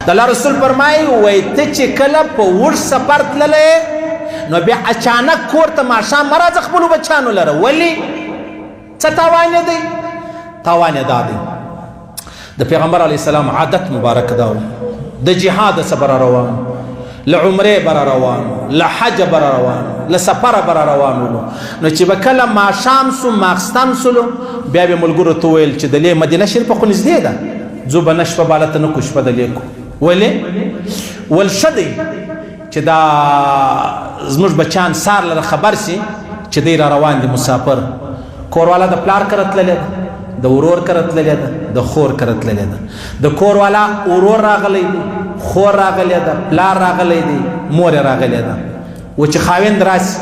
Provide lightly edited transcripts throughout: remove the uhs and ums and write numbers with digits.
د الله رسول فرمایي وایي ته چې کله په اوږد سفر تللی نو بیا اچانک کور ته ماښام مه راځه خپلو بچیانو لره. ولې څه تاوان یې دی؟ تاوان یې دا دی د پیغمبر علیه السلام عادت مبارک دا و د جهاد څه بره روان، له عمرې بره روان، له حجه بره روان، له سفره بره روان ولو. نو چې به کله ماښام سو ماخستن سولو بیا به ملګرو ته ویل چې د لې مدینه شریفه خو نږدې ده ځو به نه شپه باله ته نه کو شپه د لې کو. ولې ول ښه دی چې دا زموږ بچیان سار لره خبر سي چې دی را روان دي مسافر. کوروالا د پلار کره تللی ده، د ورور کره تللی ده، د خور کره تللی ده. د کوروالا ورور راغلی دی، خور راغلی ده، پلار راغلی دی، مور راغلی ده. و چې خاوند راسي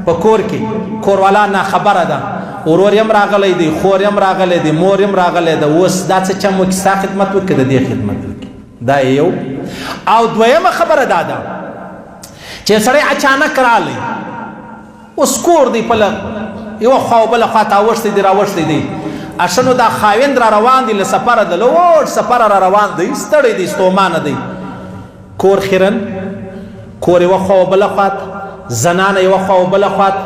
په کور کې کوروالا نه خبره ده، ورور یم راغلی دی، خور یم راغلی دی، مور یم راغلی ده. اوس دا څه چم وکړي؟ ستا خدمت وکړي، د دې خدمت وکړي. دا یو. او دویمه خبره دا ده چې سړی اچانک راغلی، اوس کور دی په یوه خوا او بله خوا ته اوښتی دی راوښتی دی. اشه نو دا خاوند را روان دی له سفره د لوړ سفره را روان دی، ستړی دی، ستومانه دی. کور خیرن، کور یوه خوا او بله خوا ته، زنانه یوه خوا او بله خوا ته،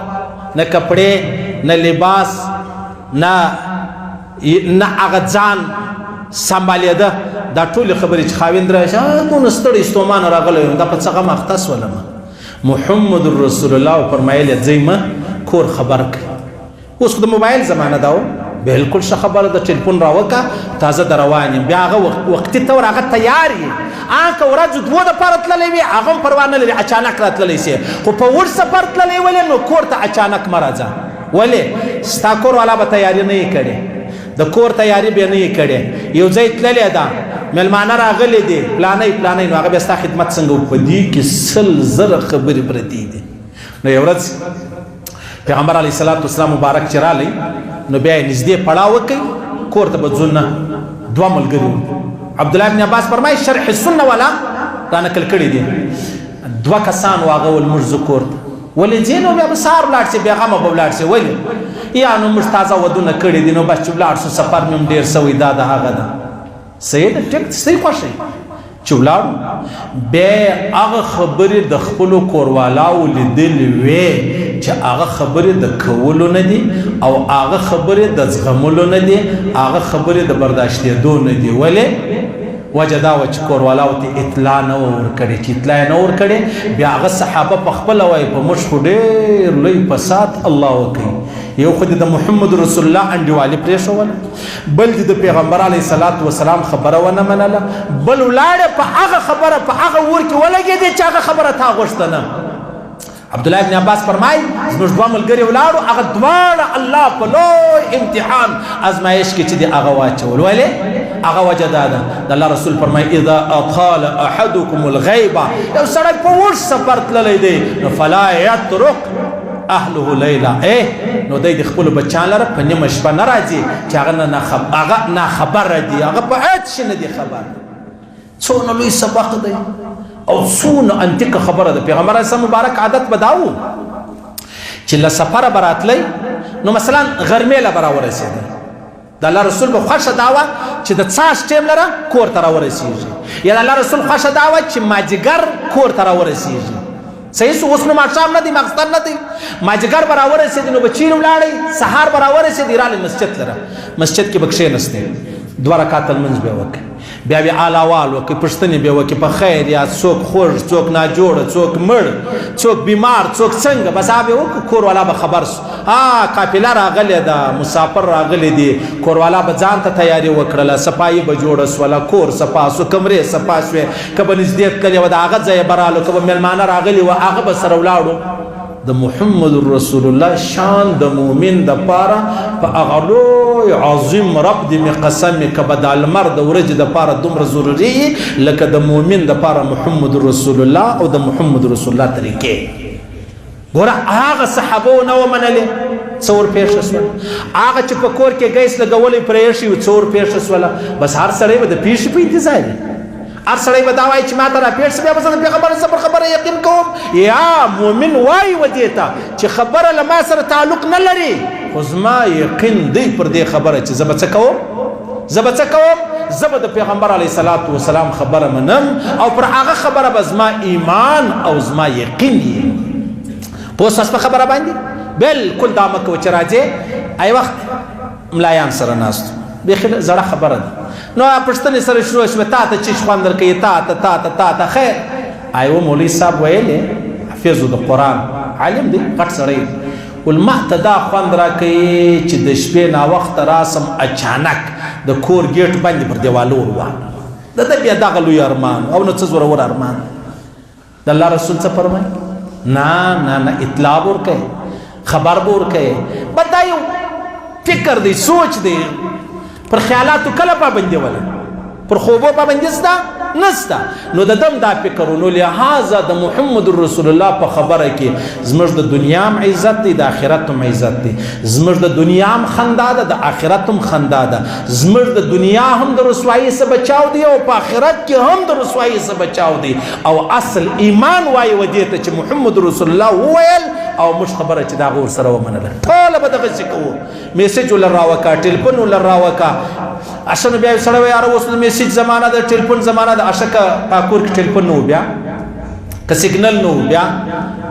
نه کپړې نه لباس نه هغه ځان سنبالېده. دا ټولې خبرې چې خاوند راشي دونه ستړی ستومانه راغلی یم، دا په څه غم اخته سولمه. محمد رسول الله فرمایلی ځئ مه کور خبر کړئ. اوس خو د موبایل زمانه ده، بالکل ښه خبره ده، ټلیفون راوکړه تازه در روان یم. بیا هغه وقتي طور هغه تیار یې، که ورځو دوو دپاره تللی وي هغه هم پروا نه لري، اچانک را تللی سي. خو په اوږد سفر تللی ولې نو کور ته اچانک مه راځه. ولې ستا کور والا به تیاري نه یې کړې، د کور تیاري به نه یې کړې. یو ځای تللی ده، مېلمانه راغلی دی، پلانی پلانی، نو هغه بیا ستا خدمت څنګه؟ په دې کې 100,000 خبرې پرتې دي. نو یو ورځ پیغمبر علیه السلام مبارک چې رالی نو بیا یې نږدې پړاو وکړئ، کور ته به ځو نه. دوه ملګري وو. عبدالله بن عباس فرمایي شرح السنه والا را نقل کړي دي. دوه کسان و هغه ول موږ ځو کور ته. ولې ځې؟ نو بیا به سهار ولاړ شي، بېغمه به ولاړ شي. ولې؟ یا نو موږ تازه ودونه کړي دي، نو بس چې ولاړ شو سفر مې هم ډېر سوی، دا د هغه ده. صحیح ده، ټیک صحیح خوښوي چې ولاړو. بیا هغه خبرې د خپلو کوروالاو لیدلې وې چې هغه خبرې د کولو نه دي او هغه خبرې د زغملو نه دي، هغه خبرې د برداشتېدو نه دي. ولې؟ وجه دا وه چې کوروالاو ته اطلاع نه وه ورکړې. چې اطلاع یې نه ورکړې بیا هغه صحابه په خپله وایي په موږ خو ډېر لوی فساد الله وکړي. یو خو د محمد رسول الله انډیوالي پرېښوله، بل د پیغمبر علیه السلام خبره ونه منله، بل ولاړې په هغه خبره په هغه اور کې ولګېدې چې هغه خبره تا غوښته نه. عبدالله ابن عباس فرمایي زموږ دوه ملګري ولاړو، هغه دواړه الله په لوی امتحان ازمایش کې چې دی هغه واچول. ولې؟ هغه وجه دا ده د الله رسول فرمایي اذا اطال احدکم الغیبه، یو سړی په اوږد سفر تللی دی نو فلا یترک اهله لیلا، نو دی د خپلو بچیان لره په نیمه شپه نه راځي چې هغه ناخبره دي، هغه په هېڅ شي نه دي خبر. څونه لوی سبق دی او څونه انتیکه خبره ده. پیغمبر علیه السلام مبارک عادت به دا و چې له سفره به راتلی نو مثلا غرمې له به راورسېده، د الله رسول به خوښه دا وه چې د څاښت ټیم لره کور ته راورسېږي، یا د الله رسول خوښه دا وه چې ماجګر کور ته راورسېږي. صحیح سو؟ اوس نو ماښام نه دی، ماخستن نه دی، ماجګر به راورسېدي نو به چیرې ولاړئ، سهار به راورسېدي رالی مسجد لره، مسجد کې به کښېنستې، 2 رکعته لمونځ به وکړئ، بیا به احوال وکړئ، پوښتنې به وکړئ په خیر یا څوک خوږ، څوک ناجوړه، څوک مړ، څوک بیمار، څوک څنګه، بس هغه به وکړو. کور والا به خبر سو، قافله راغلې ده، مسافر راغلی دي، کور والا به ځان ته تیاري وکړله، صفایي به جوړه سوله، کور صفا سو، کمرې صفا سوې، که به نږدې تللې وه د هغه ځای به رالو، که به مېلمانه راغلي وه هغه به سره ولاړو. د محمد رسول الله شان د مؤمن دپاره په هغه لوی عظیم رب دې مې قسم که به د لمر د ورځې دپاره دومره ضروري لکه د مؤمن دپاره محمد رسول الله او د محمد رسول الله طریقې. ګوره هغه صحابه ونه ومنلې، څه ورپېښه شول؟ هغه چې په کور کې ګیس لګولی پرې ایښي وي، څه ورپېښه شوله؟ بس هر سړی به د پیښې په انتظار وي، هر سړی به دا وایي چې ما ته راپېښ شي، بیا به زه د پیغمبر صبر خبره یقین کوم. یا مؤمن وایي و دې ته چې خبره له ما سره تعلق نه لري، خو زما یقین دی پر دې خبره چې زه به څه کوم، زه به څه کوم، زه به د پیغمبر علیه الصلاة والسلام خبره منم او پر هغه خبره به زما ایمان او زما یقین وي. پوه سوس په خبره باندې بالکل دا مه کوه چې راځې ای وخت ملایان سره ناست بیخي زړه خبره ده نو پوښتنې سره شروع شوه تا ته چیش خوند درکوي تا ته خیر ایوه مولوي صاحب ویلې حافظ د قرآن عالم دی غټ سړی ول ما ته دا خوند راکوي چې د شپې ناوخته راسم اچانک د کور ګیټ باندې پر دیوالو وروانه د ده بیا دغه لوی ارمان او نه څه زورور ارمان د الله رسول څه فرمایي نه اطلاع به ورکوي خبر به ورکوي بس دا یو فکر دی سوچ دی پر خیالاتو کله پابندي ولا پر خوبو پابندي نستا نو د دم دا فکر نو لہذا د محمد رسول الله په خبره کې زموږ د دنیا هم عزت دی د آخرت هم عزت دی زموږ د دنیا هم خندا ده د آخرت هم خندا ده زموږ د دنیا هم د رسوایی څخه بچاو دی او په آخرت کې هم د رسوایی څخه بچاو دی او اصل ایمان وایي ودی ته چې محمد رسول الله وویل او مش خبره چې دا غور سره ومنله ټول به دغه څه کوو میسج ول راوکا ټلیفون ول راوکا اسنه بیا سره وای اره اوس د میسج زمانہ د ټلیفون زمانہ د اشکا پاکور کې ټلیفون نو بیا که سیګنل نو بیا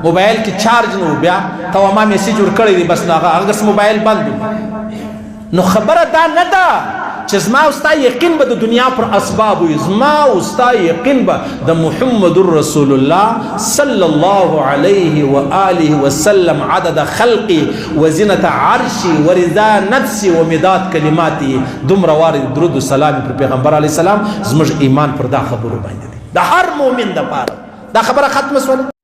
موبایل کې چارج نو بیا ته ما میسج ور کړی دی بس هغه موبایل بند نو خبره دا نه ده چې زما او ستا یقین به د دنیا پر اسباب وي زما او ستا یقین به د محمد رسول الله صلی الله علیه و آله وسلم عدد خلقی وزنة عرشی ورضا نفسی ومداد کلماتی دومره وارد درود و سلام پر پیغمبر علیه السلام زموږ ایمان پر دا خبرو باندې دی د هر مؤمن دپاره دا خبره ختمه شوله